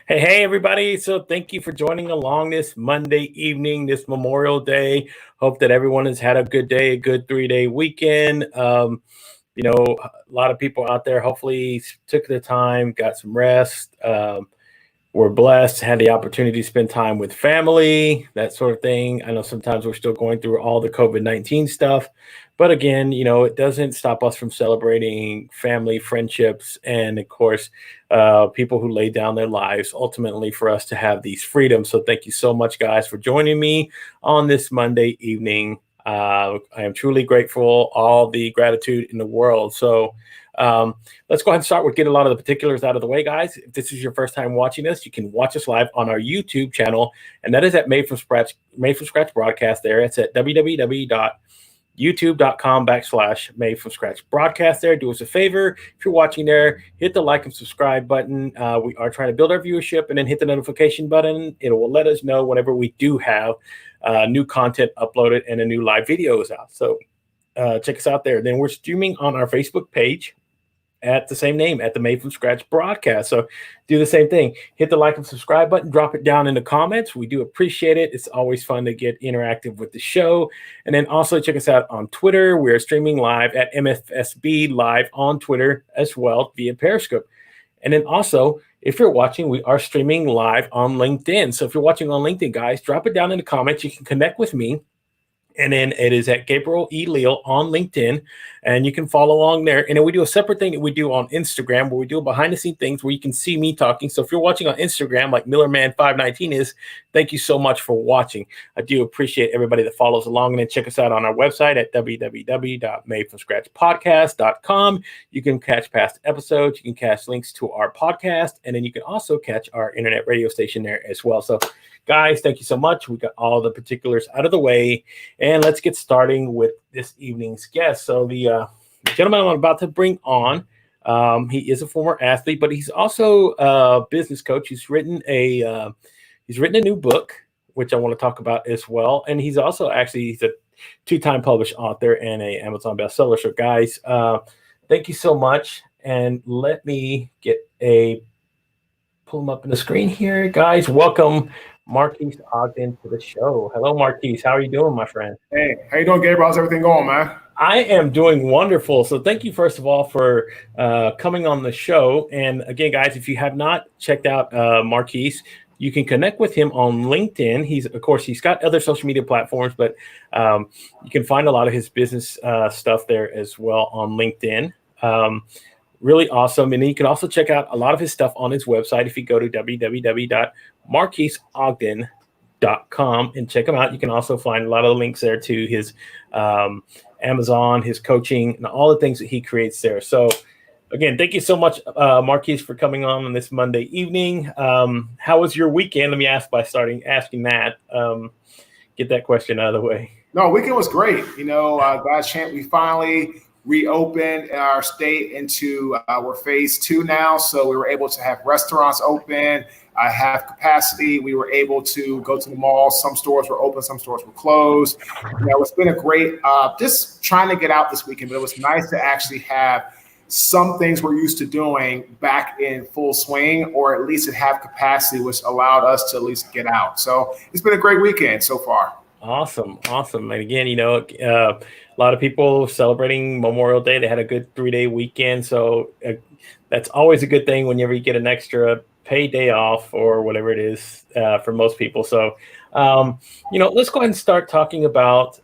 Hey, everybody. So thank you for joining along this Monday evening, this Memorial Day. Hope that everyone has had a good day, a good 3-day weekend. A lot of people out there hopefully took the time, got some rest. We're blessed, had the opportunity to spend time with family, that sort of thing. I know sometimes we're still going through all the COVID-19 stuff, but again, it doesn't stop us from celebrating family, friendships, and of course, people who lay down their lives ultimately for us to have these freedoms. So thank you so much, guys, for joining me on this Monday evening. I am truly grateful, all the gratitude in the world. So let's go ahead and start with get a lot of the particulars out of the way, guys. If this is your first time watching us, you can watch us live on our YouTube channel, and that is at Made from Scratch Broadcast. There, it's at www.youtube.com/Made from Scratch Broadcast. There, do us a favor if you're watching there, hit the like and subscribe button. We are trying to build our viewership, and then hit the notification button. It will let us know whenever we do have new content uploaded and a new live video is out. So check us out there. Then we're streaming on our Facebook page at the same name, at the Made from Scratch Broadcast. So do the same thing. Hit the like and subscribe button. Drop it down in the comments. We do appreciate it. It's always fun to get interactive with the show. And then also check us out on Twitter. We're streaming live at MFSB Live on Twitter as well via Periscope. And then also, if you're watching, we are streaming live on LinkedIn. So if you're watching on LinkedIn, guys, drop it down in the comments. You can connect with me. And then it is at Gabriel E. Leal on LinkedIn, and you can follow along there. And then we do a separate thing that we do on Instagram, where we do behind the scene things where you can see me talking. So if you're watching on Instagram, like Millerman519 is, thank you so much for watching. I do appreciate everybody that follows along. And then check us out on our website at www.madefromscratchpodcast.com. You can catch past episodes. You can catch links to our podcast, and then you can also catch our internet radio station there as well. So guys, thank you so much. We got all the particulars out of the way, and let's get starting with this evening's guest. So the gentleman I'm about to bring on, he is a former athlete, but he's also a business coach. He's written a new book, which I want to talk about as well. And he's also he's a 2-time published author and a Amazon bestseller. So guys, thank you so much. And let me pull him up in the screen here. Guys, welcome Marques Ogden to the show. Hello, Marques. How are you doing, my friend? Hey, how you doing, Gabriel? How's everything going, man? I am doing wonderful. So thank you, first of all, for coming on the show. And again, guys, if you have not checked out Marques, you can connect with him on LinkedIn. He's got other social media platforms, but you can find a lot of his business stuff there as well on LinkedIn. Really awesome. And you can also check out a lot of his stuff on his website. If you go to www.marquesogden.com and check him out, you can also find a lot of the links there to his Amazon, his coaching, and all the things that he creates there. So again, thank you so much, Marques, for coming on this Monday evening. How was your weekend? Let me ask by asking that. Get that question out of the way. No, weekend was great. God's chance, we finally reopened our state into we're phase 2 now. So we were able to have restaurants open, have capacity. We were able to go to the mall. Some stores were open, some stores were closed. It's been a great, just trying to get out this weekend, but it was nice to actually have some things we're used to doing back in full swing, or at least have capacity, which allowed us to at least get out. So it's been a great weekend so far. Awesome. And again, a lot of people celebrating Memorial Day. They had a good 3-day weekend. So that's always a good thing whenever you get an extra paid day off or whatever it is for most people. So, let's go ahead and start talking about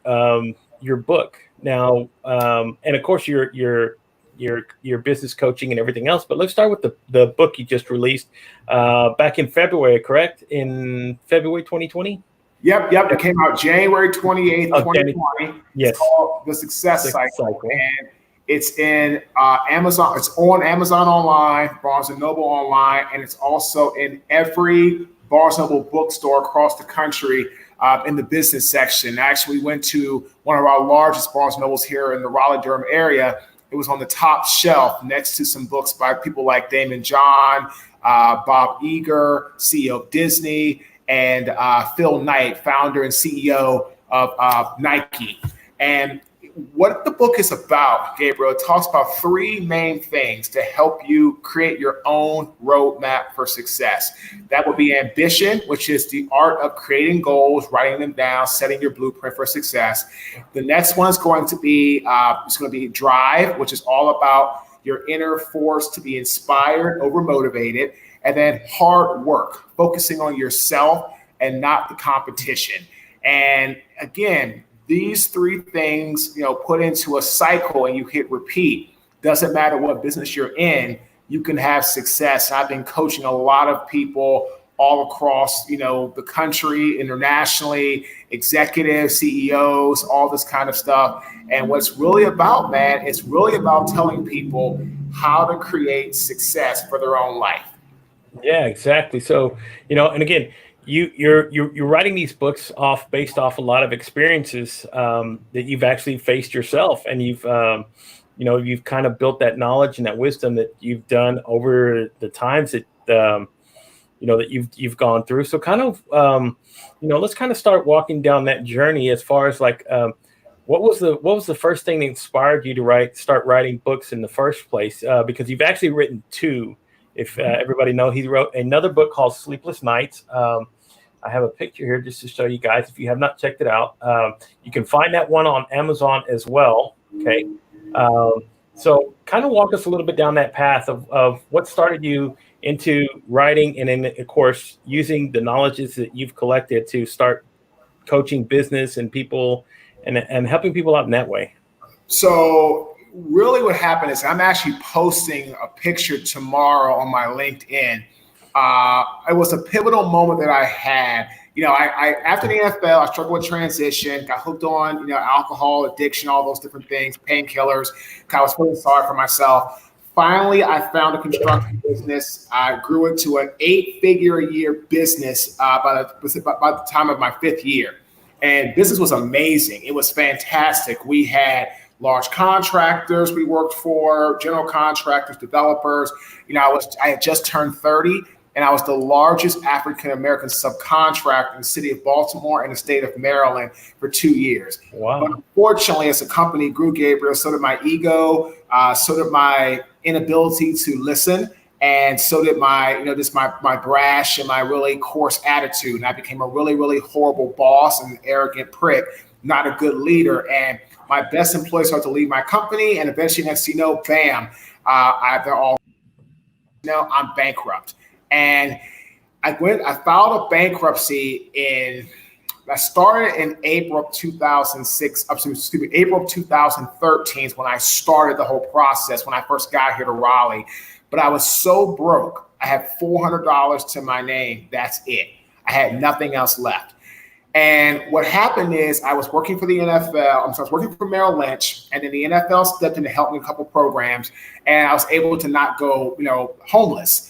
your book now. And of course, your business coaching and everything else. But let's start with the book you just released back in February, correct? In February 2020? Yep. It came out January 28th, 2020. Yes. It's called The Success Cycle. And it's in Amazon. It's on Amazon online, Barnes & Noble online, and it's also in every Barnes & Noble bookstore across the country in the business section. Actually, we went to one of our largest Barnes & Nobles here in the Raleigh-Durham area. It was on the top shelf next to some books by people like Damon John, Bob Iger, CEO of Disney, and Phil Knight, founder and CEO of Nike. And what the book is about, Gabriel, it talks about three main things to help you create your own roadmap for success. That would be ambition, which is the art of creating goals, writing them down, setting your blueprint for success. The next one is going to be drive, which is all about your inner force to be inspired, over motivated, and then hard work, focusing on yourself and not the competition. And again, these three things, put into a cycle and you hit repeat. Doesn't matter what business you're in, you can have success. I've been coaching a lot of people all across, the country, internationally, executives, CEOs, all this kind of stuff. And what's really about, man, it's really about telling people how to create success for their own life. Yeah, exactly. So, and again, you're writing these books based off a lot of experiences that you've actually faced yourself, and you've kind of built that knowledge and that wisdom that you've done over the times that that you've gone through. So kind of let's kind of start walking down that journey as far as like what was the first thing that inspired you to start writing books in the first place? Because you've actually written two. If everybody knows, he wrote another book called Sleepless Nights. I have a picture here just to show you guys. If you have not checked it out, you can find that one on Amazon as well. Okay. So kind of walk us a little bit down that path of what started you into writing, and then, of course, using the knowledges that you've collected to start coaching business and people and helping people out in that way. So really what happened is I'm actually posting a picture tomorrow on my LinkedIn. It was a pivotal moment that I had. I after the NFL, I struggled with transition, got hooked on, alcohol, addiction, all those different things, painkillers. I was feeling sorry for myself. Finally, I found a construction business. I grew into an 8-figure-a-year business by the time of my 5th year. And business was amazing. It was fantastic. We had large contractors we worked for, general contractors, developers. I had just turned 30, and I was the largest African-American subcontractor in the city of Baltimore and the state of Maryland for 2 years. Wow. But unfortunately, as the company grew, Gabriel, so did my ego, so did my inability to listen, and so did my brash and my really coarse attitude. And I became a really, really horrible boss and an arrogant prick, not a good leader. And my best employees started to leave my company, and eventually, next thing you know, bam, they're all, I'm bankrupt. And I filed a bankruptcy I started in April of 2006, April of 2013 is when I started the whole process when I first got here to Raleigh. But I was so broke. I had $400 to my name. That's it. I had nothing else left. And what happened is I was working for the NFL. I was working for Merrill Lynch, and then the NFL stepped in to help me in a couple programs, and I was able to not go, homeless.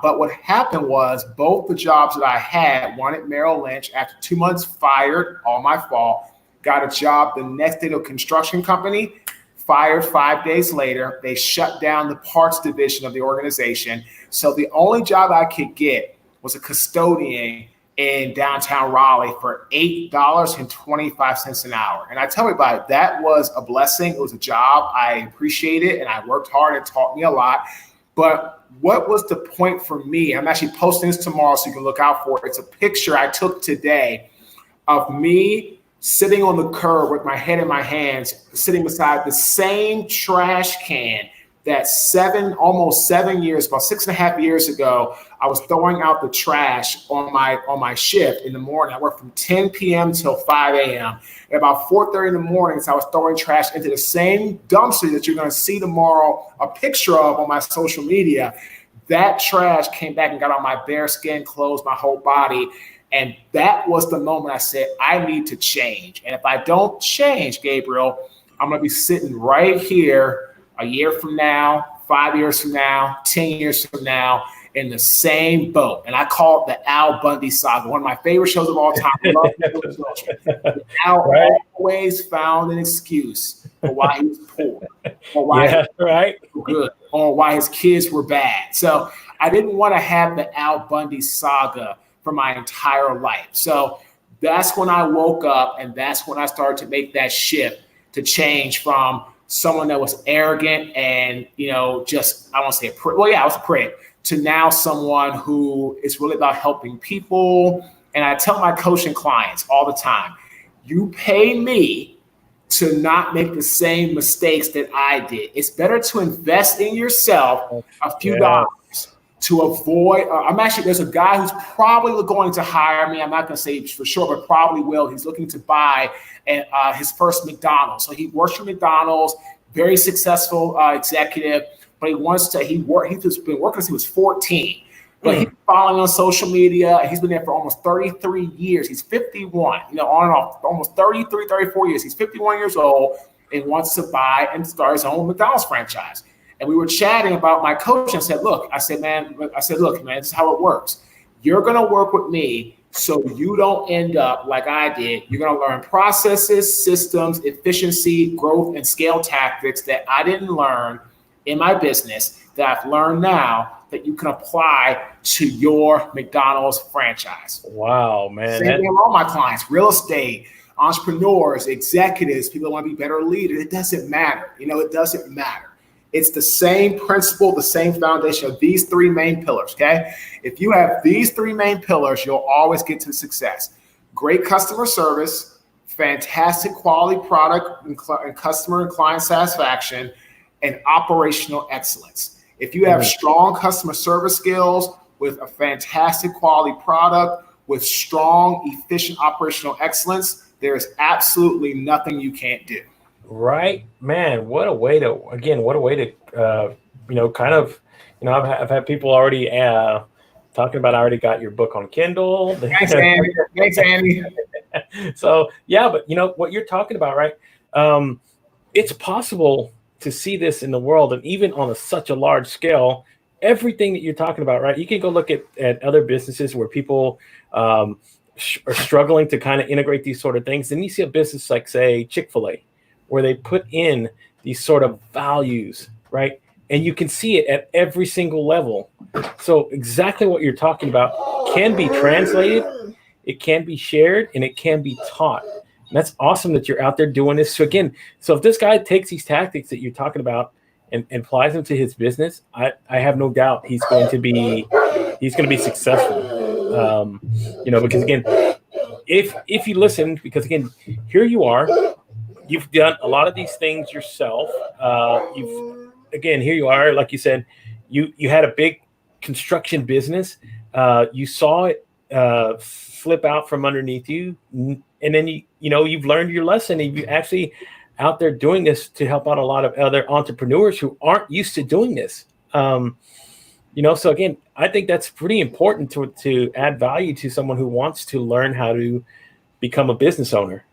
But what happened was both the jobs that I had, one at Merrill Lynch, after 2 months fired, all my fault, got a job the next day to a construction company, fired 5 days later. They shut down the parts division of the organization. So the only job I could get was a custodian in downtown Raleigh for $8.25 an hour. And I tell everybody, that was a blessing. It was a job. I appreciate it, and I worked hard. It taught me a lot. But what was the point for me? I'm actually posting this tomorrow so you can look out for it. It's a picture I took today of me sitting on the curb with my head in my hands, sitting beside the same trash can that almost 7 years, about 6.5 years ago, I was throwing out the trash on my shift in the morning. I worked from 10 p.m. till 5 a.m. At about 4:30 in the morning, so I was throwing trash into the same dumpster that you're going to see tomorrow a picture of on my social media. That trash came back and got on my bare skin, clothes, my whole body. And that was the moment I said, I need to change. And if I don't change, Gabriel, I'm going to be sitting right here a year from now, 5 years from now, 10 years from now, in the same boat. And I call it the Al Bundy saga, one of my favorite shows of all time. I love Al always found an excuse for why he was poor, or why he was good, or why his kids were bad. So I didn't want to have the Al Bundy saga for my entire life. So that's when I woke up, and that's when I started to make that shift to change from someone that was arrogant and, just, I won't say I was a prick, to now someone who is really about helping people. And I tell my coaching clients all the time, you pay me to not make the same mistakes that I did. It's better to invest in yourself a few dollars to avoid. There's a guy who's probably going to hire me. I'm not going to say for sure, but probably will. He's looking to buy his first McDonald's. So he works for McDonald's, very successful executive, but he's been working since he was 14. But he's following on social media, and he's been there for almost 33 years. He's 51, on and off, almost 33, 34 years. He's 51 years old and wants to buy and start his own McDonald's franchise. And we were chatting about my coach. I said, look, man, this is how it works. You're going to work with me so you don't end up like I did. You're going to learn processes, systems, efficiency, growth, and scale tactics that I didn't learn in my business that I've learned now that you can apply to your McDonald's franchise. Wow, man. Same thing with all my clients, real estate, entrepreneurs, executives, people that want to be better leaders. It doesn't matter. It doesn't matter. It's the same principle, the same foundation of these three main pillars, okay? If you have these three main pillars, you'll always get to success. Great customer service, fantastic quality product and customer and client satisfaction, and operational excellence. If you have strong customer service skills with a fantastic quality product, with strong, efficient operational excellence, there is absolutely nothing you can't do. Right, man. What a way to I've had people already talking about, I already got your book on Kindle. Thanks, Andy. So, yeah, but what you're talking about, right? It's possible to see this in the world, and even on such a large scale, everything that you're talking about, right? You can go look at other businesses where people are struggling to kind of integrate these sort of things. Then you see a business like, say, Chick-fil-A, where they put in these sort of values, right? And you can see it at every single level. So exactly what you're talking about can be translated, it can be shared, and it can be taught. And that's awesome that you're out there doing this. So again, if this guy takes these tactics that you're talking about and applies them to his business, I have no doubt he's going to be successful. Because again, if you listen, because again, here you are, you've done a lot of these things yourself. Here you are, like you said, you had a big construction business. You saw it flip out from underneath you, and then you've learned your lesson, and you're actually out there doing this to help out a lot of other entrepreneurs who aren't used to doing this. So again, I think that's pretty important to add value to someone who wants to learn how to become a business owner.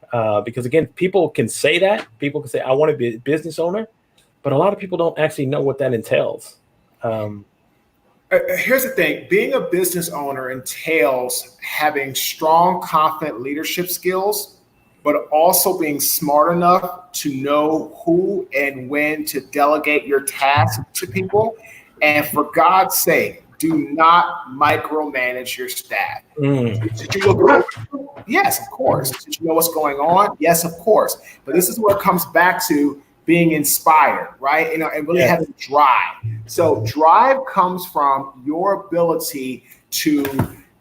Because again, people can say that. People can say, I want to be a business owner, but a lot of people don't actually know what that entails. Here's the thing. Being a business owner entails having strong, confident leadership skills, but also being smart enough to know who and when to delegate your tasks to people. And for God's sake, do not micromanage your staff. Did you look? Yes, of course. Did you know what's going on? Yes, of course. But this is where it comes back to being inspired, right? And really having drive. So drive comes from your ability to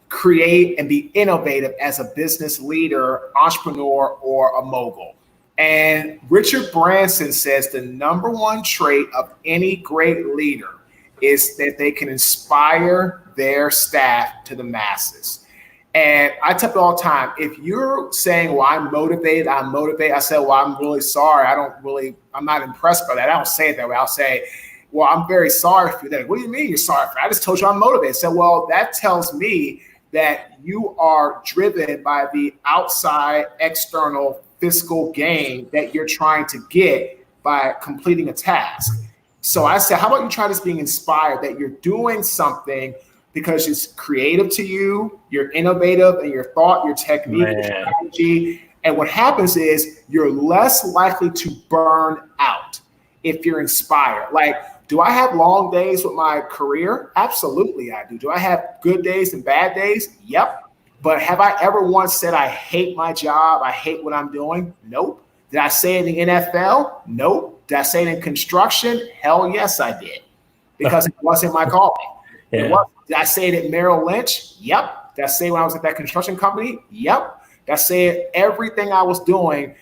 create and be innovative as a business leader, entrepreneur, or a mogul. And Richard Branson says the number one trait of any great leader is that they can inspire their staff to the masses. And I tell people all the time, if you're saying, well, I'm motivated, I say, well, I'm really sorry. I'm not impressed by that. I don't say it that way. I'll say, well, I'm very sorry for that. What do you mean you're sorry for that? I just told you I'm motivated. So, well, that tells me that you are driven by the outside external fiscal gain that you're trying to get by completing a task. So I said, how about you try this being inspired, that you're doing something because it's creative to you, you're innovative in your thought, your technique, your strategy. And what happens is you're less likely to burn out if you're inspired. Like, do I have long days with my career? Absolutely, I do. Do I have good days and bad days? Yep. But have I ever once said I hate my job? I hate what I'm doing? Nope. Did I say it in the NFL? Nope. Did I say it in construction? Hell yes, I did. Because it wasn't my calling. Yeah. Did I say it at Merrill Lynch? Yep. Did I say it when I was at that construction company? Yep. Did I say it everything I was doing?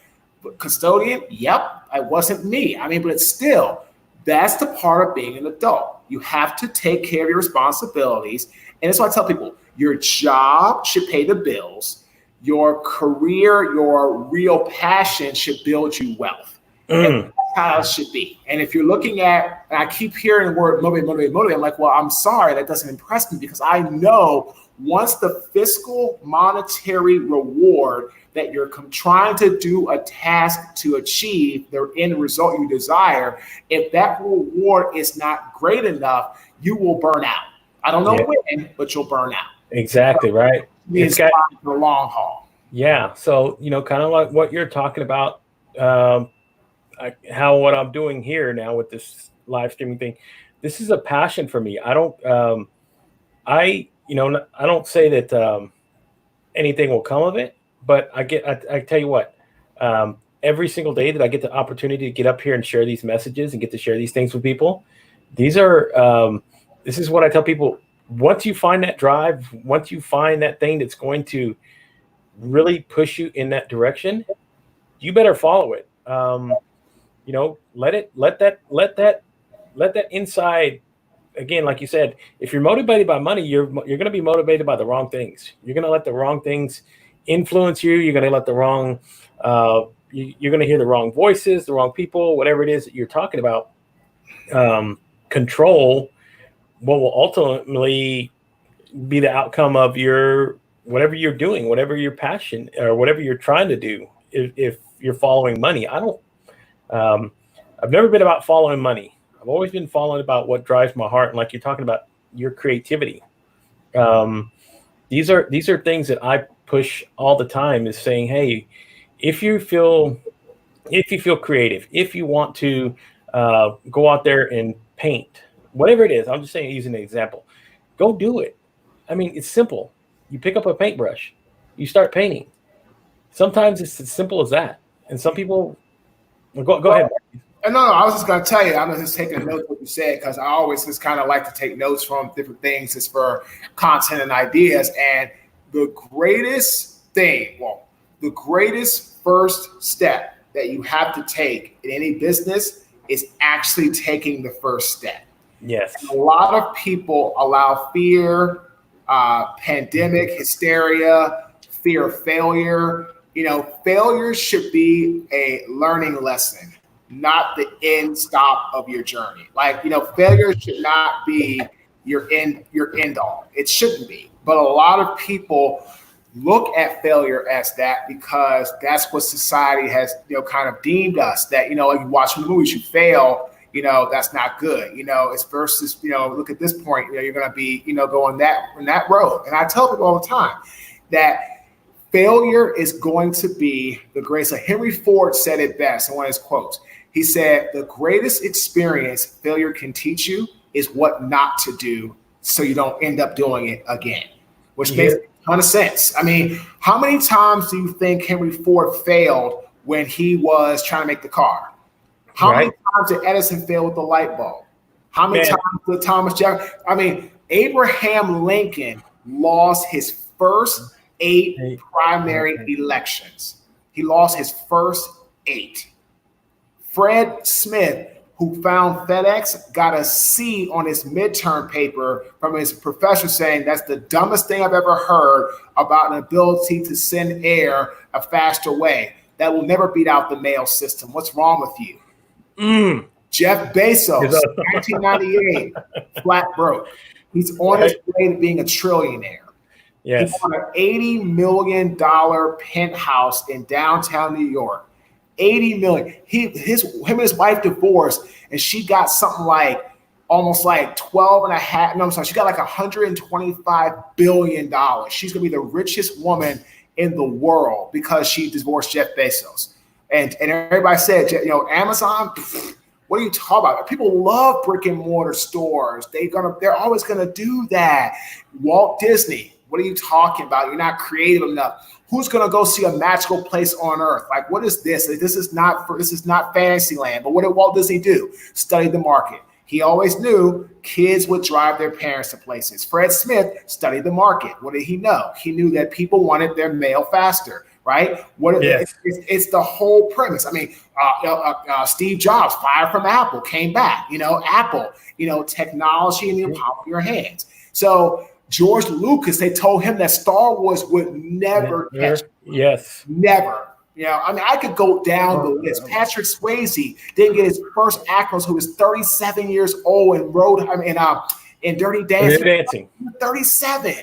Custodian? Yep. It wasn't me. I mean, but it's still, that's the part of being an adult. You have to take care of your responsibilities. And that's why I tell people, your job should pay the bills. Your career, your real passion should build you wealth. And that's how it should be. And if you're looking at, and I keep hearing the word motivate, I'm like, well, I'm sorry, that doesn't impress me, because I know once the fiscal monetary reward that you're trying to do a task to achieve the end result you desire, if that reward is not great enough, you will burn out. I don't know when, but you'll burn out. Exactly, right. It's got the long haul. Yeah. So, kind of like what you're talking about, what I'm doing here now with this live streaming thing, this is a passion for me. I don't say that anything will come of it, but I tell you what, every single day that I get the opportunity to get up here and share these messages and get to share these things with people, this is what I tell people. Once you find that drive, once you find that thing that's going to really push you in that direction, you better follow it. Let that inside, again, like you said, if you're motivated by money, you're going to be motivated by the wrong things. You're going to let the wrong things influence you. You're going to let the wrong, you're going to hear the wrong voices, the wrong people, whatever it is that you're talking about. Control what will ultimately be the outcome of whatever you're doing, whatever your passion or whatever you're trying to do. If you're following money, I've never been about following money. I've always been following about what drives my heart. And like you're talking about your creativity. These are things that I push all the time, is saying, hey, if you feel creative, if you want to go out there and paint, whatever it is, I'm just saying, using an example, go do it. I mean, it's simple. You pick up a paintbrush, you start painting. Sometimes it's as simple as that. And some people, go ahead. No, I was just going to tell you, I'm just taking notes of what you said, because I always just kind of like to take notes from different things just for content and ideas. And the greatest first step that you have to take in any business is actually taking the first step. Yes. And a lot of people allow fear, pandemic hysteria, fear of failure. Failure should be a learning lesson, not the end stop of your journey. Failure should not be your end all. It shouldn't be. But a lot of people look at failure as that, because that's what society has, kind of deemed us, that, like you watch movies, you fail, that's not good. It's versus, look at this point, you're going to be, going that road. And I tell people all the time that failure is going to be the greatest. Henry Ford said it best in one of his quotes. He said, the greatest experience failure can teach you is what not to do, so you don't end up doing it again, which makes a ton of sense. I mean, how many times do you think Henry Ford failed when he was trying to make the car? How many times did Edison fail with the light bulb? How many times did Thomas Jefferson? I mean, Abraham Lincoln lost his first 8 primary elections. He lost his first 8. Fred Smith, who found FedEx, got a C on his midterm paper from his professor, saying that's the dumbest thing I've ever heard about an ability to send air a faster way. That will never beat out the mail system. What's wrong with you? Jeff Bezos, 1998, flat broke. He's on his way to being a trillionaire. Yes. He bought an $80 million penthouse in downtown New York. $80 million. Him and his wife divorced, and she got something like almost like 12 and a half. No, I'm sorry. She got like $125 billion. She's going to be the richest woman in the world because she divorced Jeff Bezos. And everybody said, Amazon, what are you talking about? People love brick and mortar stores. They're always going to do that. Walt Disney, what are you talking about? You're not creative enough. Who's going to go see a magical place on earth? Like, what is this? This is not fantasy land. But what did Walt Disney do? Study the market. He always knew kids would drive their parents to places. Fred Smith studied the market. What did he know? He knew that people wanted their mail faster, right? It's the whole premise. I mean, Steve Jobs, fired from Apple, came back. Apple, technology in the palm of your hands. So George Lucas, they told him that Star Wars would never catch. Yes. Never. I could go down the list. Patrick Swayze didn't get his first accolades until he was 37 years old and wrote in Dirty Dancing. 37.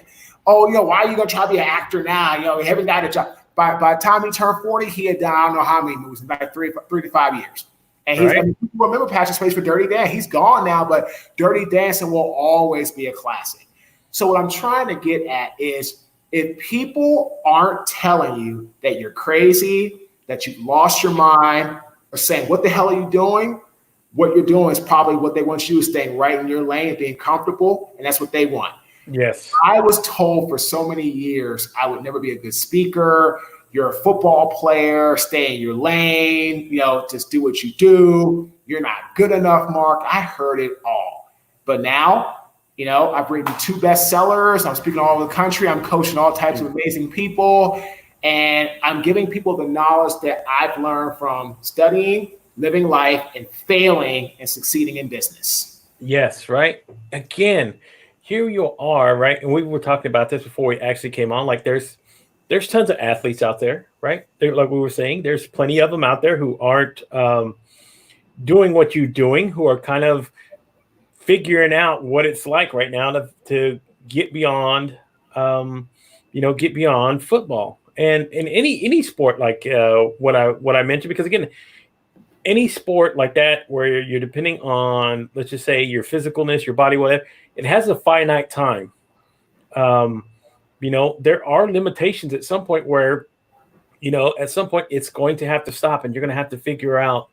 Oh, why are you going to try to be an actor now? He haven't got a job. By the time he turned 40, he had done I don't know how many movies, about 3 to 5 years. And people remember Patrick Swayze for Dirty Dancing. He's gone now, but Dirty Dancing will always be a classic. So what I'm trying to get at is, if people aren't telling you that you're crazy, that you've lost your mind, or saying, what the hell are you doing? What you're doing is probably what they want you to, staying right in your lane and being comfortable, and that's what they want. Yes. I was told for so many years I would never be a good speaker. You're a football player, stay in your lane, just do what you do. You're not good enough, Mark. I heard it all. But now, I've written 2 bestsellers. I'm speaking all over the country. I'm coaching all types of amazing people. And I'm giving people the knowledge that I've learned from studying, living life, and failing and succeeding in business. Yes, right. Again, here you are, right? And we were talking about this before we actually came on. Like, there's tons of athletes out there, right? Like we were saying, there's plenty of them out there who aren't doing what you're doing, who are kind of figuring out what it's like right now to get beyond, get beyond football and in any sport, like what I mentioned, because again, any sport like that where you're depending on, let's just say, your physicalness, your body, whatever, it has a finite time. There are limitations at some point where, at some point it's going to have to stop, and you're going to have to figure out,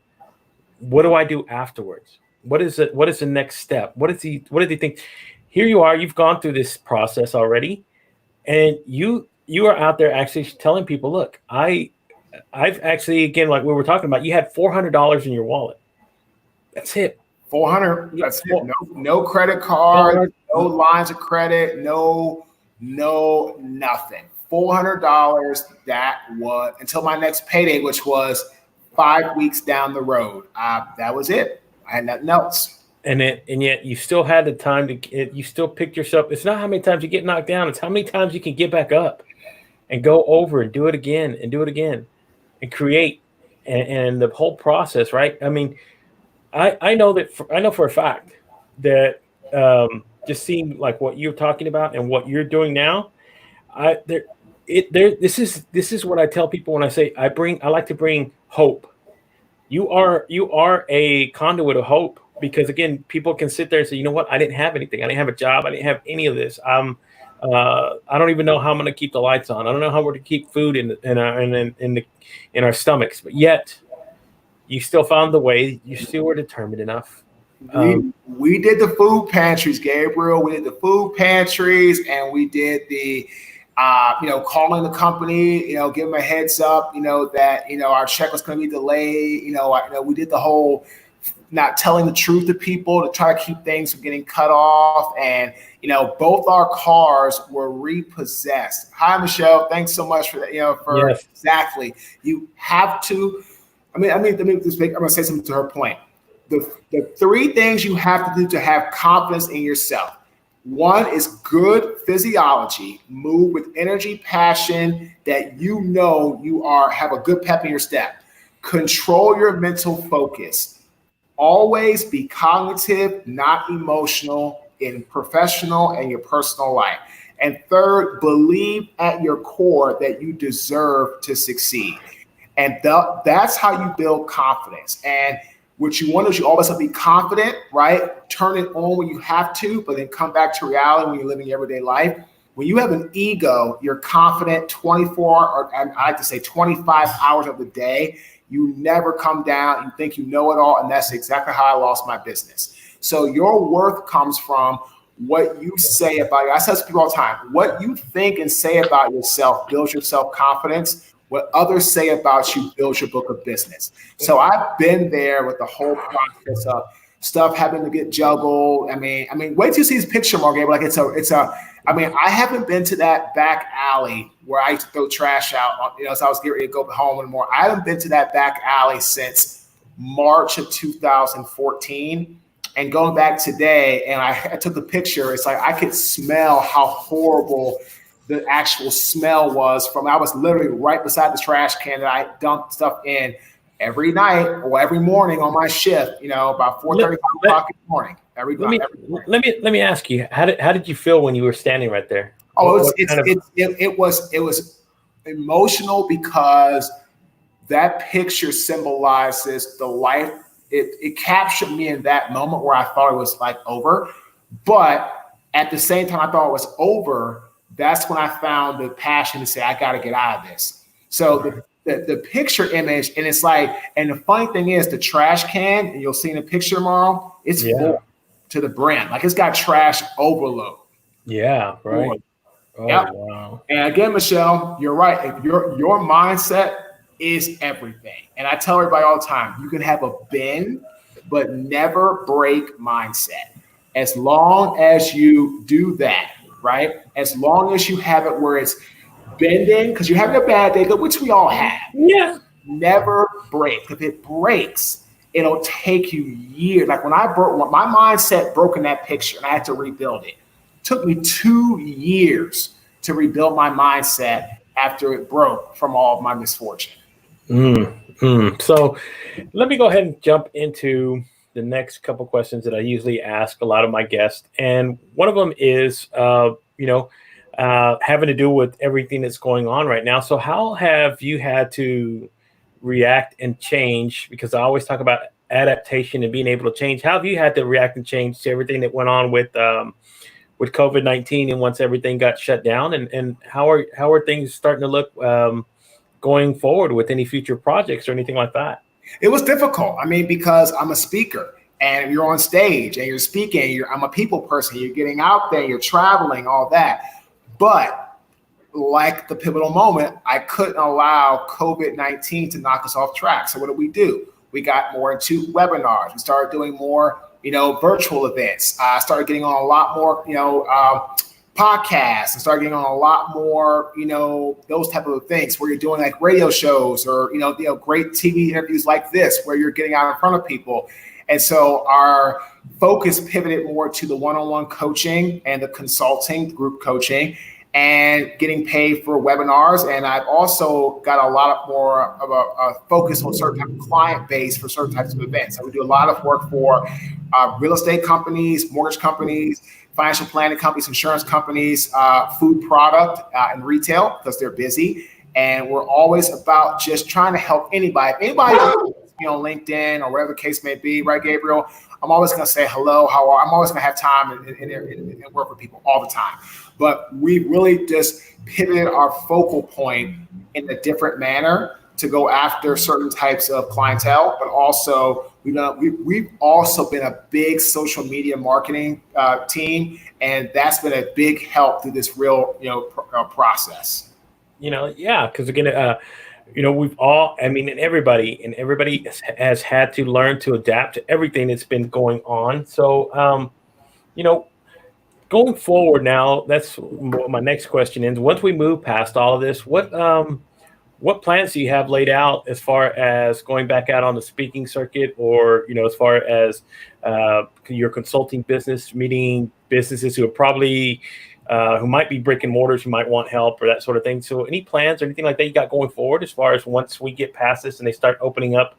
what do I do afterwards? What is it? What is the next step? What did he think? Here you are. You've gone through this process already, and you are out there actually telling people, look, I've actually, again, like we were talking about, you had $400 in your wallet. That's it. 400. That's it. No credit card, no lines of credit, no nothing. $400. That was until my next payday, which was 5 weeks down the road. That was it. I had nothing else. And yet you still had the time you still picked yourself. It's not how many times you get knocked down. It's how many times you can get back up and go over and do it again and create and the whole process, right? I mean, I know for a fact that just seeing like what you're talking about and what you're doing now, this is what I tell people when I say I like to bring hope. You are a conduit of hope, because again, people can sit there and say, you know what, I didn't have anything. I didn't have a job. I didn't have any of this. I don't even know how I'm going to keep the lights on. I don't know how we're going to keep food in our stomachs. But yet, you still found the way. You still were determined enough. We did the food pantries, Gabriel. We did the food pantries, and we did the calling the company, give them a heads up, that, our check was going to be delayed. We did the whole not telling the truth to people to try to keep things from getting cut off. And, both our cars were repossessed. Hi, Michelle. Thanks so much for that. Yes. Exactly. You have to, I'm going to say something to her point. The 3 things you have to do to have confidence in yourself. 1 is good physiology, move with energy, passion, that you have a good pep in your step. Control your mental focus. Always be cognitive, not emotional, in professional and your personal life. And 3rd, believe at your core that you deserve to succeed. And that's how you build confidence. And what you want is you always have to be confident, right? Turn it on when you have to, but then come back to reality when you're living your everyday life. When you have an ego, you're confident 24, or I like to say 25 hours of the day. You never come down. You think you know it all. And that's exactly how I lost my business. So your worth comes from what you say about, I tell people all the time, what you think and say about yourself builds your self-confidence. What others say about you builds your book of business. So I've been there with the whole process of stuff having to get juggled. I mean, wait till you see this picture, Marques. Like I haven't been to that back alley where I used to throw trash out, so I was getting ready to go home anymore. I haven't been to that back alley since March of 2014. And going back today, and I took a picture, it's like I could smell how horrible the actual smell was from, I was literally right beside the trash can that I dumped stuff in every night or every morning on my shift, about 4:30 o'clock in the morning. Every morning. Let me ask you, how did you feel when you were standing right there? Oh, it was emotional because that picture symbolizes the life. It captured me in that moment where I thought it was like over, but at the same time I thought it was over. That's when I found the passion to say, I got to get out of this. So the picture image, and it's like, and the funny thing is the trash can, and you'll see in the picture tomorrow, it's full to the brim. Like it's got trash overload. Yeah, right. Oh, yep. Wow. And again, Michelle, you're right. If your mindset is everything. And I tell everybody all the time, you can have a bend, but never break mindset. As long as you do that, right? As long as you have it where it's bending, because you're having a bad day, which we all have. Yeah. Never break. If it breaks, it'll take you years. Like when my mindset broke in that picture and I had to rebuild it. It took me 2 years to rebuild my mindset after it broke from all of my misfortune. So let me go ahead and jump into the next couple questions that I usually ask a lot of my guests. And one of them is, having to do with everything that's going on right now. So how have you had to react and change? Because I always talk about adaptation and being able to change. How have you had to react and change to everything that went on with COVID-19 and once everything got shut down? And how are things starting to look going forward with any future projects or anything like that? It was difficult. Because I'm a speaker and you're on stage and you're speaking, I'm a people person, you're getting out there, you're traveling, all that. But like the pivotal moment, I couldn't allow COVID-19 to knock us off track. So what did? We got more into webinars. We started doing more, virtual events. I started getting on a lot more, podcasts, and started getting on a lot more, those type of things where you're doing like radio shows or, great TV interviews like this, where you're getting out in front of people. And so our focus pivoted more to the one-on-one coaching and the consulting group coaching and getting paid for webinars. And I've also got a lot more of a focus on certain type of client base for certain types of events. So we do a lot of work for real estate companies, mortgage companies, financial planning companies, insurance companies, food product and retail, because they're busy. And we're always about just trying to help anybody. Anybody on LinkedIn or whatever the case may be, right, Gabriel? I'm always going to say hello, how are? I'm always going to have time and work with people all the time. But we really just pivoted our focal point in a different manner to go after certain types of clientele, but also we've also been a big social media marketing team, and that's been a big help through this real process. Because again, we've all, and everybody has had to learn to adapt to everything that's been going on. So, going forward now, that's what my next question is. Once we move past all of this, what plans do you have laid out as far as going back out on the speaking circuit, or as far as your consulting business, meeting businesses who are probably who might be brick and mortars, who might want help or that sort of thing? So any plans or anything like that you got going forward as far as once we get past this and they start opening up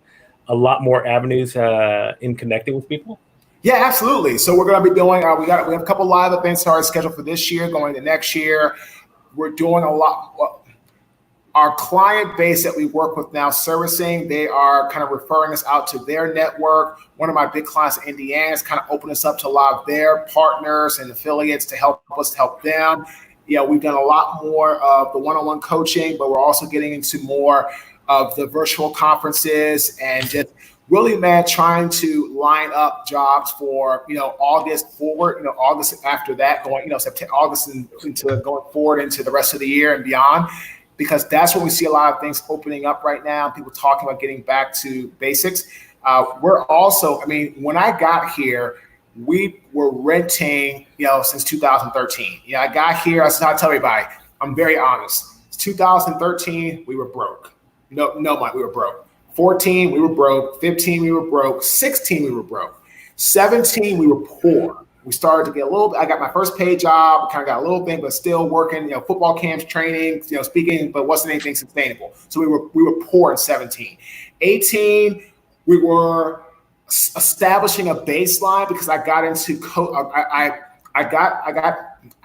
a lot more avenues in connecting with people? Yeah, absolutely. So we're going to be doing, we have a couple live events already scheduled for this year, going to next year. We're doing a lot. Our client base that we work with now servicing, they are kind of referring us out to their network. One of my big clients in Indiana has kind of opened us up to a lot of their partners and affiliates to help us help them. We've done a lot more of the one-on-one coaching, but we're also getting into more of the virtual conferences and just really, trying to line up jobs for, August forward, August after that, going, September, August into going forward into the rest of the year and beyond, because that's when we see a lot of things opening up right now. People talking about getting back to basics. We're also, when I got here, we were renting, since 2013. I got here, I tell everybody, I'm very honest. 2013, we were broke. No money, we were broke. 14, we were broke. 15, we were broke. 16, we were broke. 17, we were poor. We started to get a little, I got my first paid job, kind of got a little thing, but still working, football camps, training, speaking, but wasn't anything sustainable. So we were poor in 17. 18, we were establishing a baseline because I got into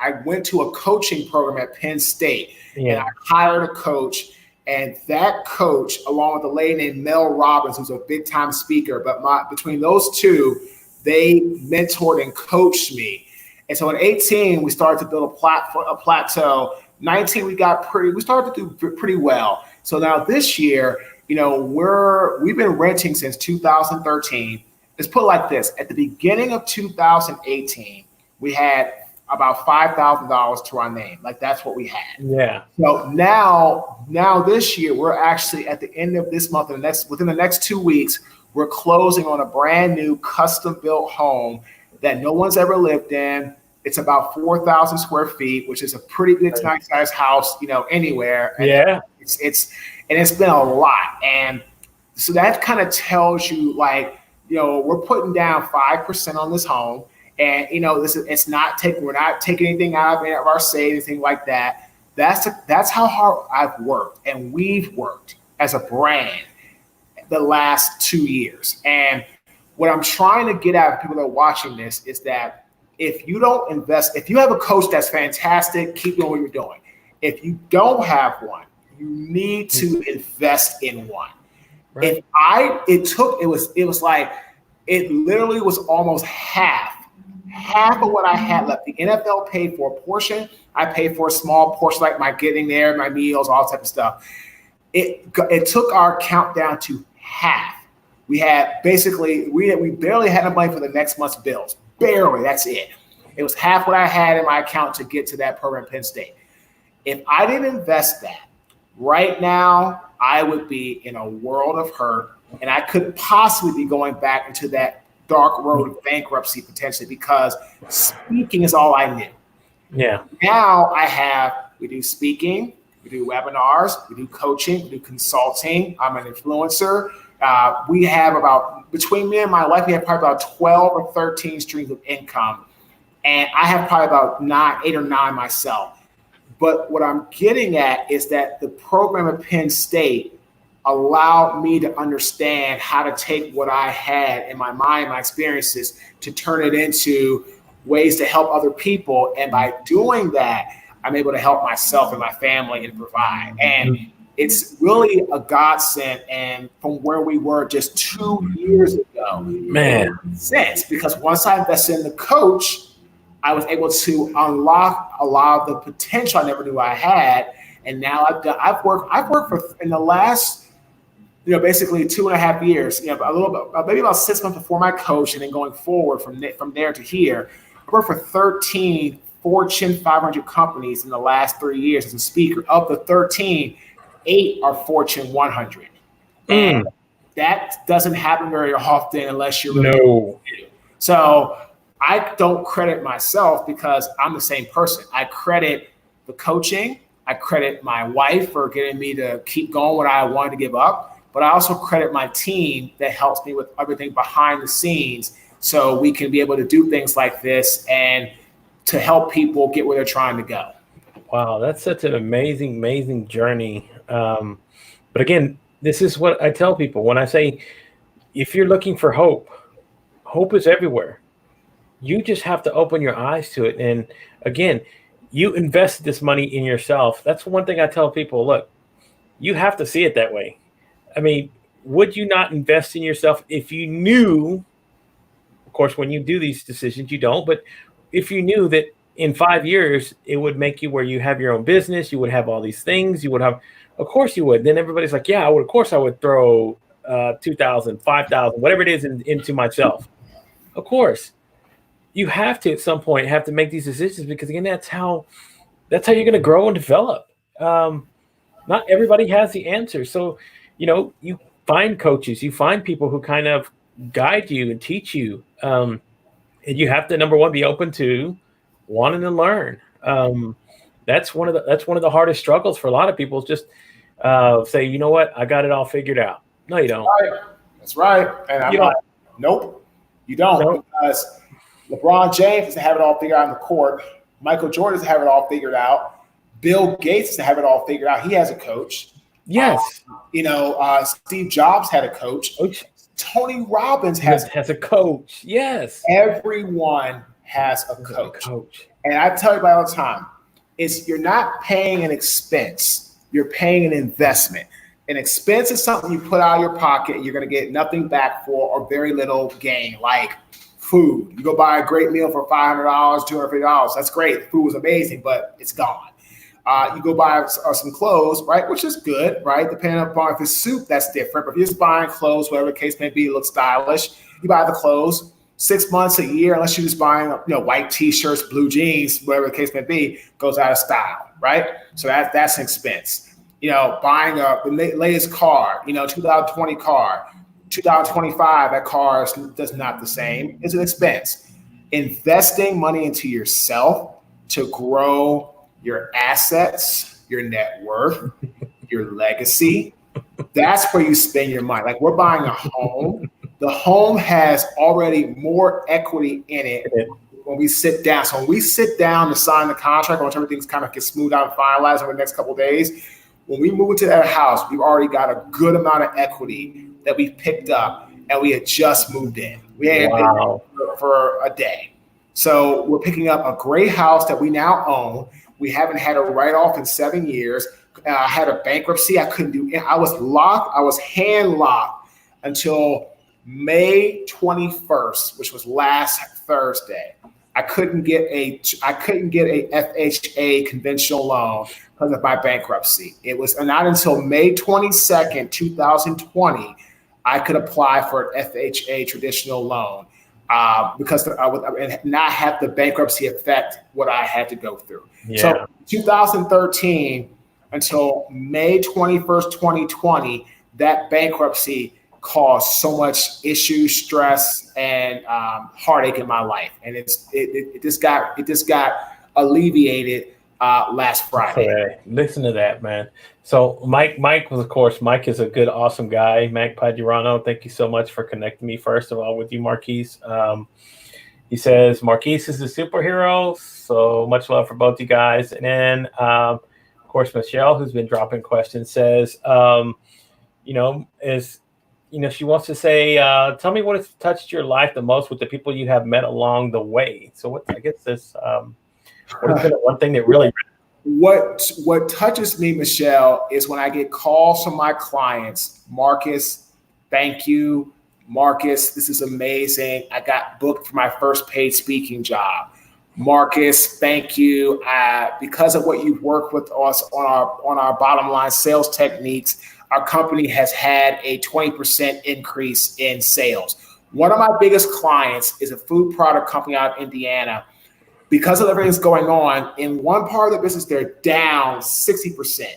I went to a coaching program at Penn State, and I hired a coach, and that coach, along with a lady named Mel Robbins, who's a big time speaker, but between those two, they mentored and coached me. And so in 18, we started to build a plateau. 19, we started to do pretty well. So now this year, we've been renting since 2013. Let's put it like this. At the beginning of 2018, we had about $5,000 to our name. Like, that's what we had. Yeah. So now this year, we're actually at the end of this month, within the next 2 weeks, we're closing on a brand new custom built home that no one's ever lived in. It's about 4,000 square feet, which is a pretty good, nice size house, anywhere. And yeah. It's been a lot. And so that kind of tells you, we're putting down 5% on this home. And, we're not taking anything out of our savings, anything like that. That's how hard I've worked, and we've worked as a brand the last 2 years. And what I'm trying to get at people that are watching this is that if you don't invest, if you have a coach that's fantastic, keep doing what you're doing. If you don't have one, you need to invest in one. Right. It literally was almost half of what I had left. The NFL paid for a portion. I paid for a small portion, like my getting there, my meals, all type of stuff. It took our account down to half. We barely had enough money for the next month's bills. Barely, that's it. It was half what I had in my account to get to that program at Penn State. If I didn't invest that, right now, I would be in a world of hurt, and I could possibly be going back into that dark road of bankruptcy potentially, because speaking is all I knew. Yeah. Now we do speaking, we do webinars, we do coaching, we do consulting. I'm an influencer. We have between me and my wife, we have probably about 12 or 13 streams of income. And I have probably about 8 or 9 myself. But what I'm getting at is that the program at Penn State allowed me to understand how to take what I had in my mind, my experiences, to turn it into ways to help other people. And by doing that, I'm able to help myself and my family and provide. And it's really a godsend. And from where we were just 2 years ago, man, since, because once I invested in the coach, I was able to unlock a lot of the potential I never knew I had. And now I've worked for, in the last, basically 2.5 years, maybe about 6 months before my coach, and then going forward from there to here, I worked for 13 Fortune 500 companies in the last 3 years as a speaker. Of the 13, 8 are Fortune 100. And that doesn't happen very often unless you're really no. So I don't credit myself because I'm the same person. I credit the coaching. I credit my wife for getting me to keep going what I wanted to give up. But I also credit my team that helps me with everything behind the scenes, so we can be able to do things like this and to help people get where they're trying to go. Wow, that's such an amazing, amazing journey. But again, this is what I tell people when I say, if you're looking for hope, hope is everywhere. You just have to open your eyes to it. And again, you invest this money in yourself. That's one thing I tell people, look, you have to see it that way. I mean, would you not invest in yourself if you knew, of course, when you do these decisions, you don't, but if you knew that in 5 years, it would make you where you have your own business, you would have all these things, you would have, of course you would. Then everybody's like, yeah, of course I would throw 2,000, 5,000, whatever it is into myself. Of course, you have to at some point have to make these decisions because again, that's how you're going to grow and develop. Not everybody has the answer. So, you find coaches, you find people who kind of guide you and teach you. And you have to, number one, be open to wanting to learn. That's one of the hardest struggles for a lot of people is just say, you know what, I got it all figured out. No, you don't. That's right. And I'm like, nope, you don't. Nope. Because LeBron James doesn't have it all figured out on the court. Michael Jordan doesn't have it all figured out. Bill Gates doesn't have it all figured out. He has a coach. Yes. Steve Jobs had a coach. Tony Robbins has a coach. Yes. Everyone has a coach. And I tell everybody all the time, you're not paying an expense. You're paying an investment. An expense is something you put out of your pocket and you're going to get nothing back for or very little gain, like food. You go buy a great meal for $500, $250. That's great. The food was amazing, but it's gone. You go buy some clothes, right, which is good, right? Depending upon if it's soup, that's different. But if you're just buying clothes, whatever the case may be, it looks stylish. You buy the clothes 6 months, a year, unless you're just buying, white T-shirts, blue jeans, whatever the case may be, goes out of style, right? So that's an expense. Buying the latest car, 2020 car, 2025, that car is not the same. It's an expense. Investing money into yourself to grow your assets, your net worth, your legacy. That's where you spend your money. Like we're buying a home. The home has already more equity in it when we sit down. So when we sit down to sign the contract, once everything's kind of gets smoothed out and finalized over the next couple of days, when we move into that house, we've already got a good amount of equity that we picked up and we had just moved in. We had been for a day. So we're picking up a great house that we now own. We haven't had a write-off in 7 years. I had a bankruptcy. I couldn't do it. I was locked. I was hand locked until May 21st, which was last Thursday. I couldn't get a FHA conventional loan because of my bankruptcy. It was not until May 22nd, 2020, I could apply for an FHA traditional loan. Because I would not have the bankruptcy affect what I had to go through. Yeah. So 2013 until May 21st, 2020, that bankruptcy caused so much issue, stress, and heartache in my life. And it just got alleviated last Friday. Okay. Listen to that, man. So Mike was, of course, Mike is a good, awesome guy. Mike Padurano, thank you so much for connecting me, first of all, with you, Marques. He says, Marques is a superhero, so much love for both you guys. And then, of course, Michelle, who's been dropping questions, says, she wants to say, tell me what has touched your life the most with the people you have met along the way. So what has been one thing that really... What touches me, Michelle, is when I get calls from my clients. Marques, thank you. Marques, this is amazing. I got booked for my first paid speaking job. Marques, thank you. Because of what you've worked with us on our bottom line sales techniques, our company has had a 20% increase in sales. One of my biggest clients is a food product company out of Indiana. Because of everything that's going on, in one part of the business, they're down 60%.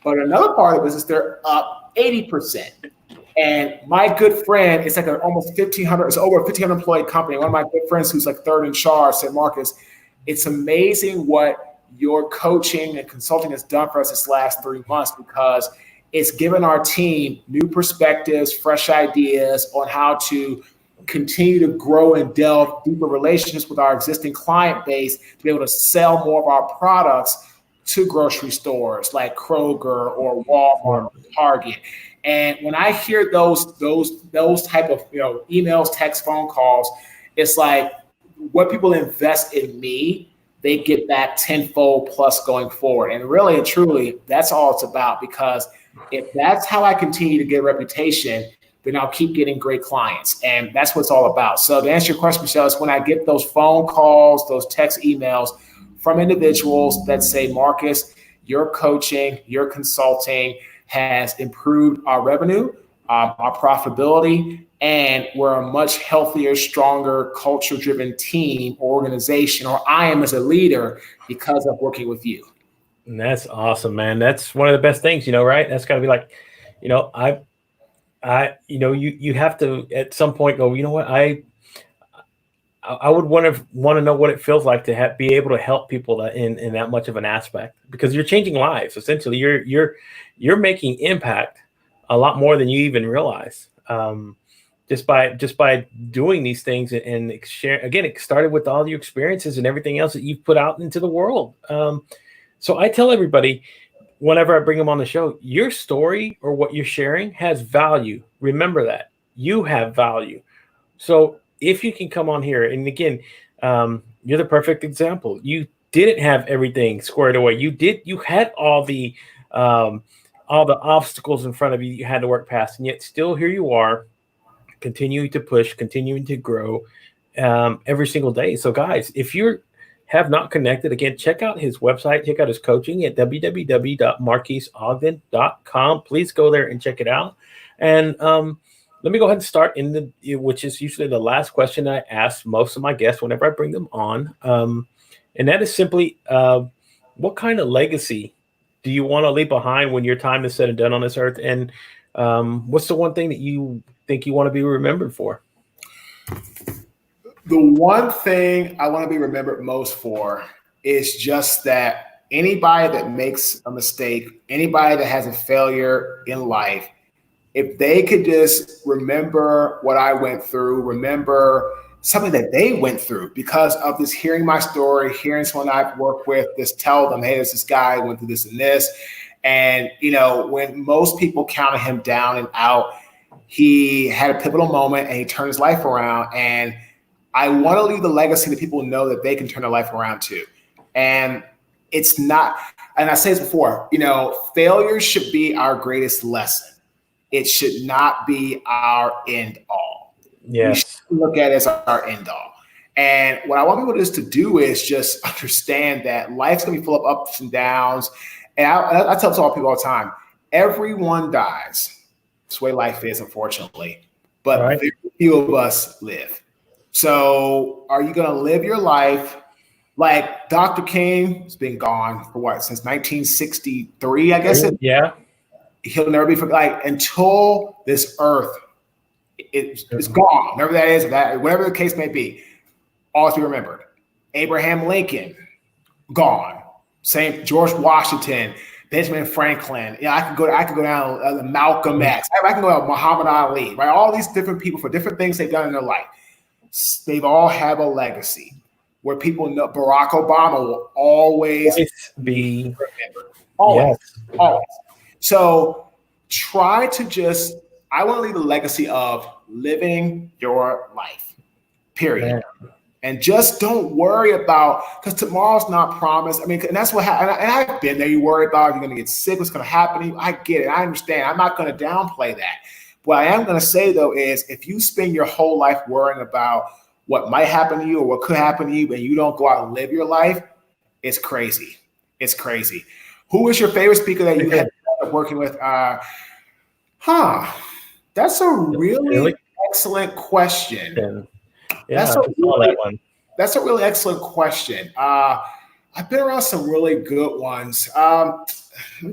But in another part of the business, they're up 80%. And my good friend, it's like it's over a 1,500 employee company. One of my good friends who's like third in charge said, Marques, it's amazing what your coaching and consulting has done for us this last 3 months because it's given our team new perspectives, fresh ideas on how to continue to grow and delve deeper relationships with our existing client base to be able to sell more of our products to grocery stores like Kroger or Walmart or Target. And when I hear those type of emails, text, phone calls, it's like what people invest in me, they get back tenfold plus going forward. And really and truly, that's all it's about, because if that's how I continue to get a reputation, then I'll keep getting great clients. And that's what it's all about. So to answer your question, Michelle, is when I get those phone calls, those text emails from individuals that say, Marques, your coaching, your consulting has improved our revenue, our profitability, and we're a much healthier, stronger, culture-driven team or organization, or I am as a leader because of working with you. And that's awesome, man. That's one of the best things, right? That's got to be like, you have to at some point go, you know what, I would want to know what it feels like to be able to help people in that much of an aspect, because you're changing lives. Essentially, you're making impact a lot more than you even realize. Just by doing these things and share. Again, it started with all your experiences and everything else that you've put out into the world. So I tell everybody whenever I bring them on the show, your story or what you're sharing has value. Remember that you have value. So if you can come on here, and again, you're the perfect example. You didn't have everything squared away. You had all the obstacles in front of you had to work past, and yet still here you are, continuing to push, continuing to grow every single day. So guys, if you have not connected, again, check out his website, check out his coaching at www.marquesogden.com. Please go there and check it out. And let me go ahead and start which is usually the last question I ask most of my guests whenever I bring them on. And that is simply, what kind of legacy do you want to leave behind when your time is said and done on this earth? And what's the one thing that you think you want to be remembered for? The one thing I want to be remembered most for is just that anybody that makes a mistake, anybody that has a failure in life, if they could just remember what I went through, remember something that they went through because of this, hearing my story, hearing someone I've worked with, just tell them, hey, there's this guy who went through this and this. And, when most people counted him down and out, he had a pivotal moment and he turned his life around. And I want to leave the legacy that people know that they can turn their life around too. And it's not, and I say this before, failure should be our greatest lesson. It should not be our end all. Yes. We should look at it as our end all. And what I want people to do is just understand that life's going to be full of ups and downs. And I tell all people all the time, everyone dies. That's the way life is, unfortunately. But very few of us live. So are you going to live your life like Dr. King has been gone for since 1963, I guess? Yeah. He'll never be forgotten until this earth is gone. Whatever that is, whatever the case may be, always be remembered. Abraham Lincoln, gone. Same George Washington, Benjamin Franklin. I could go down Malcolm X. I can go down Muhammad Ali. Right, all these different people for different things they've done in their life. They've all have a legacy where people know Barack Obama will always be remembered. Always. Yes. Always. So try to I want to leave a legacy of living your life, period. Yeah. And just don't worry about, because tomorrow's not promised. I mean, and that's what happened. And I've been there. You worry about if you're going to get sick, what's going to happen to you. I get it. I understand. I'm not going to downplay that. What I am going to say, though, is if you spend your whole life worrying about what might happen to you or what could happen to you and you don't go out and live your life, it's crazy. It's crazy. Who is your favorite speaker that you had working with? That's a really excellent question. Yeah, that's a really excellent question. I've been around some really good ones. I'm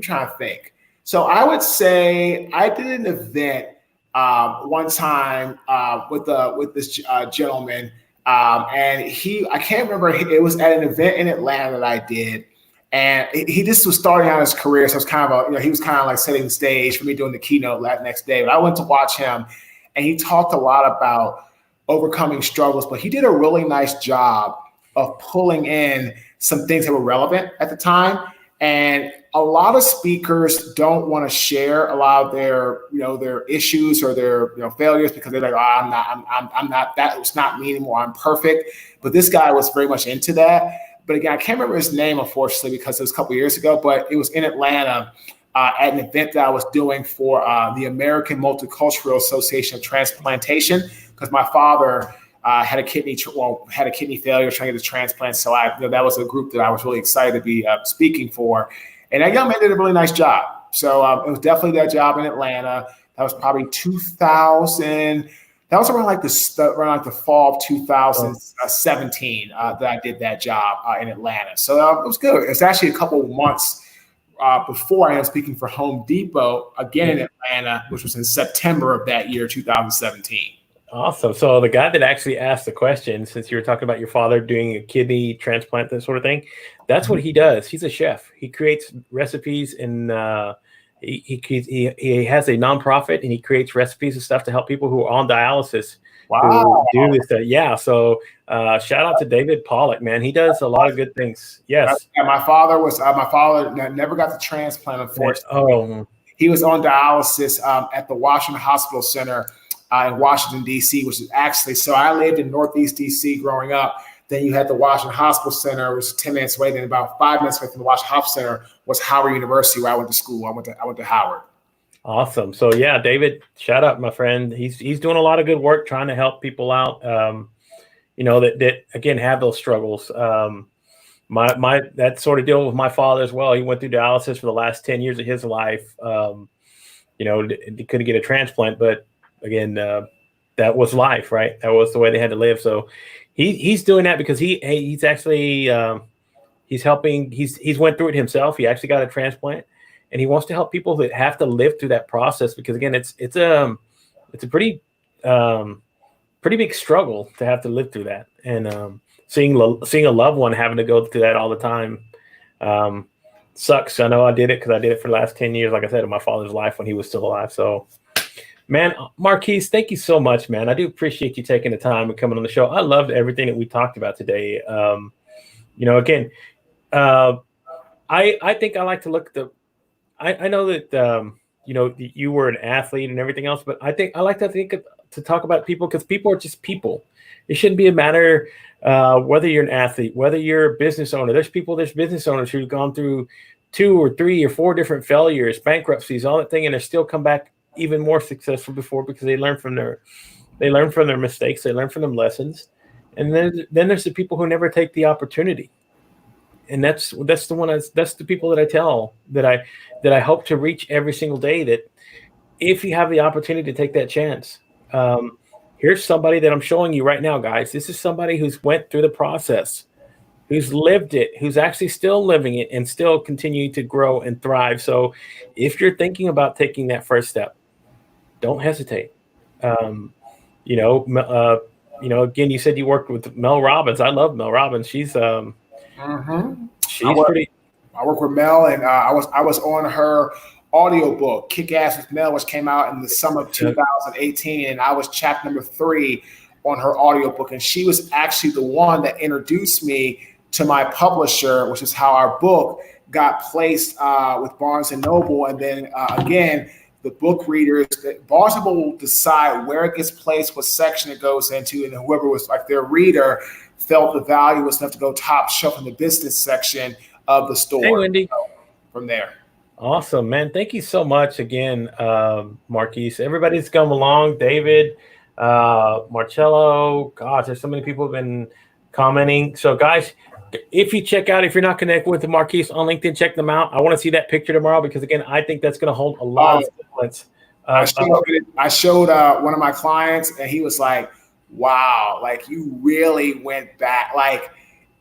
trying to think. So I would say I did an event one time with this gentleman, and I can't remember. It was at an event in Atlanta that I did. And he just was starting out his career. So it was kind of he was kind of like setting the stage for me doing the keynote that next day. But I went to watch him and he talked a lot about overcoming struggles, but he did a really nice job of pulling in some things that were relevant at the time. And a lot of speakers don't want to share a lot of their issues or their failures because they're like, I'm not, that was not me anymore. I'm perfect. But this guy was very much into that. But again, I can't remember his name, unfortunately, because it was a couple of years ago, but it was in Atlanta at an event that I was doing for the American Multicultural Association of Transplantation, because my father had a kidney failure, trying to get a transplant. So that was a group that I was really excited to be speaking for. And that young man did a really nice job. So it was definitely that job in Atlanta That was probably 2000. That was around like the fall of 2017 that I did that job in Atlanta. So it was good. It's actually a couple of months before I am speaking for Home Depot again in Atlanta, which was in September of that year, 2017. Awesome. So the guy that actually asked the question, since you were talking about your father doing a kidney transplant, that sort of thing, that's what he does. He's a chef. He creates recipes, and he has a nonprofit, and he creates recipes and stuff to help people who are on dialysis. Wow. Who do this. Yeah. So shout out to David Pollock, man. He does a lot of good things. Yes. My father never got the transplant, unfortunately. Oh. He was on dialysis at the Washington Hospital Center in Washington, D.C., which is actually, so I lived in Northeast D.C. growing up. Then you had the Washington Hospital Center, which was 10 minutes away. Then about 5 minutes away from the Washington Hospital Center was Howard University, where I went to school. I went to Howard. Awesome. So yeah, David, shout out, my friend. He's doing a lot of good work trying to help people out. That again have those struggles. My that sort of deal with my father as well. He went through dialysis for the last 10 years of his life. He couldn't get a transplant, but again, that was life, right? That was the way they had to live. So he's doing that because he's actually he's helping. He's went through it himself. He actually got a transplant, and he wants to help people that have to live through that process, because again, it's a pretty big struggle to have to live through that, and seeing a loved one having to go through that all the time sucks. I know I did it because I did it for the last 10 years, like I said, in my father's life when he was still alive. So, man, Marques, thank you so much, man. I do appreciate you taking the time and coming on the show. I loved everything that we talked about today. Again, I think I like to look at I know that you were an athlete and everything else, but I think I like to talk about people, because people are just people. It shouldn't be a matter whether you're an athlete, whether you're a business owner. There's business owners who've gone through 2 or 3 or 4 different failures, bankruptcies, all that thing, and they still come back even more successful before, because they learn from their mistakes, they learn from them lessons. And then there's the people who never take the opportunity. And that's the people that I tell, that I hope to reach every single day, that if you have the opportunity to take that chance, here's somebody that I'm showing you right now, guys. This is somebody who's went through the process, who's lived it, who's actually still living it, and still continuing to grow and thrive. So if you're thinking about taking that first step, don't hesitate. Again, you said you worked with Mel Robbins. I love Mel Robbins. She's pretty. I work with Mel, and I was on her audiobook, Kick Ass with Mel, which came out in the summer of 2018, and I was chapter number 3 on her audiobook. And she was actually the one that introduced me to my publisher, which is how our book got placed with Barnes and Noble. And then again, the book readers, Barnes and Noble will decide where it gets placed, what section it goes into, and whoever was like their reader felt the value was enough to go top shelf in the business section of the store. Hey, Wendy. So, from there. Awesome, man. Thank you so much again, Marques. Everybody's come along. David, Marcello. Gosh, there's so many people have been commenting. So, guys, if you're not connected with the Marques on LinkedIn, check them out. I want to see that picture tomorrow, because, again, I think that's going to hold a lot of influence. I showed one of my clients, and he was like, wow, like you really went back. Like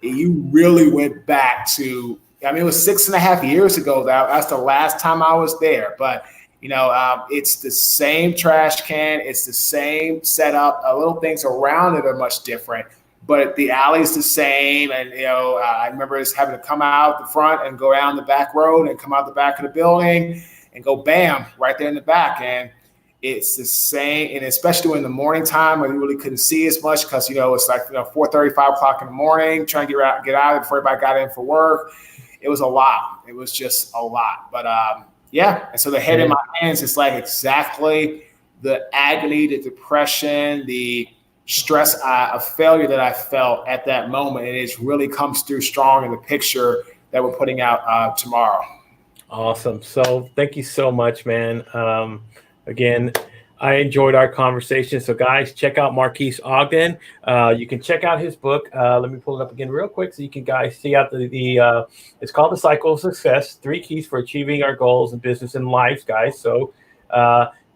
you really went back to, I mean, it was 6.5 years ago. That's the last time I was there. But, it's the same trash can. It's the same setup. Little things around it are much different, but the alley's the same. And, I remember just having to come out the front and go down the back road and come out the back of the building and go bam, right there in the back. And it's the same. And especially in the morning time when you really couldn't see as much, because, it's like, 4:30, 5 o'clock in the morning, trying to get out before everybody got in for work. It was a lot. It was just a lot. But yeah. And so the head in my hands is like exactly the agony, the depression, the stress of failure that I felt at that moment. And it really comes through strong in the picture that we're putting out tomorrow. Awesome. So thank you so much, man. Again, I enjoyed our conversation. So, guys, check out Marques Ogden. You can check out his book. Let me pull it up again real quick so you can guys see out the it's called The Cycle of Success, 3 Keys for Achieving Our Goals in Business and Life, guys. So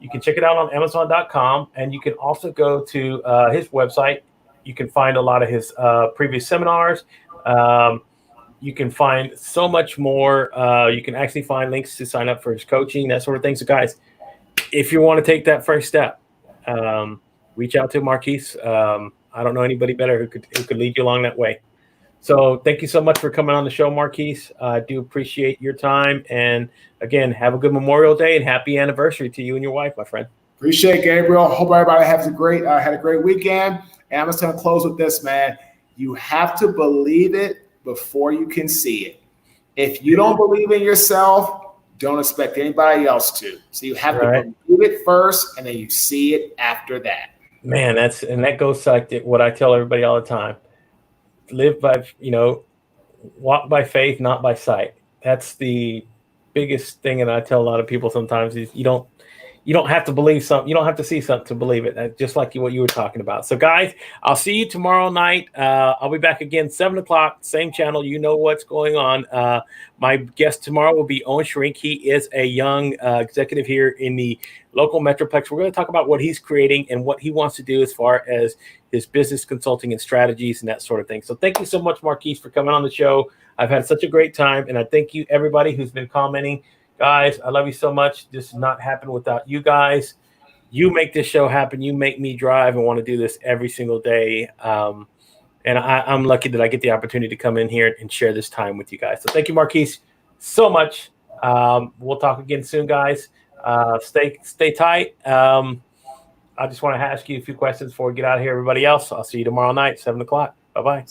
You can check it out on Amazon.com, and you can also go to his website. You can find a lot of his previous seminars. You can find so much more. You can actually find links to sign up for his coaching, that sort of thing. So, guys, if you want to take that first step, reach out to Marques. I don't know anybody better who could lead you along that way. So thank you so much for coming on the show, Marques. I do appreciate your time. And again, have a good Memorial Day and happy anniversary to you and your wife, my friend. Appreciate it, Gabriel. Hope everybody has had a great weekend. And I'm just going to close with this, man. You have to believe it before you can see it. If you don't believe in yourself, don't expect anybody else to. So you have to believe it first, and then you see it after that. Man, that goes like what I tell everybody all the time. Live by, walk by faith, not by sight. That's the biggest thing. And I tell a lot of people sometimes is you don't have to believe something. You don't have to see something to believe it. Just like what you were talking about. So guys, I'll see you tomorrow night. I'll be back again, 7:00, same channel. You know what's going on. My guest tomorrow will be Owen Shrink. He is a young executive here in the local Metroplex. We're going to talk about what he's creating and what he wants to do as far as his business consulting and strategies and that sort of thing. So thank you so much, Marques, for coming on the show. I've had such a great time, and I thank you, everybody who's been commenting. Guys, I love you so much. This does not happen without you guys. You make this show happen. You make me drive and want to do this every single day. And I'm lucky that I get the opportunity to come in here and share this time with you guys. So thank you, Marques, so much. We'll talk again soon, guys. Stay tight. I just want to ask you a few questions before we get out of here. Everybody else, I'll see you tomorrow night, 7:00. Bye-bye.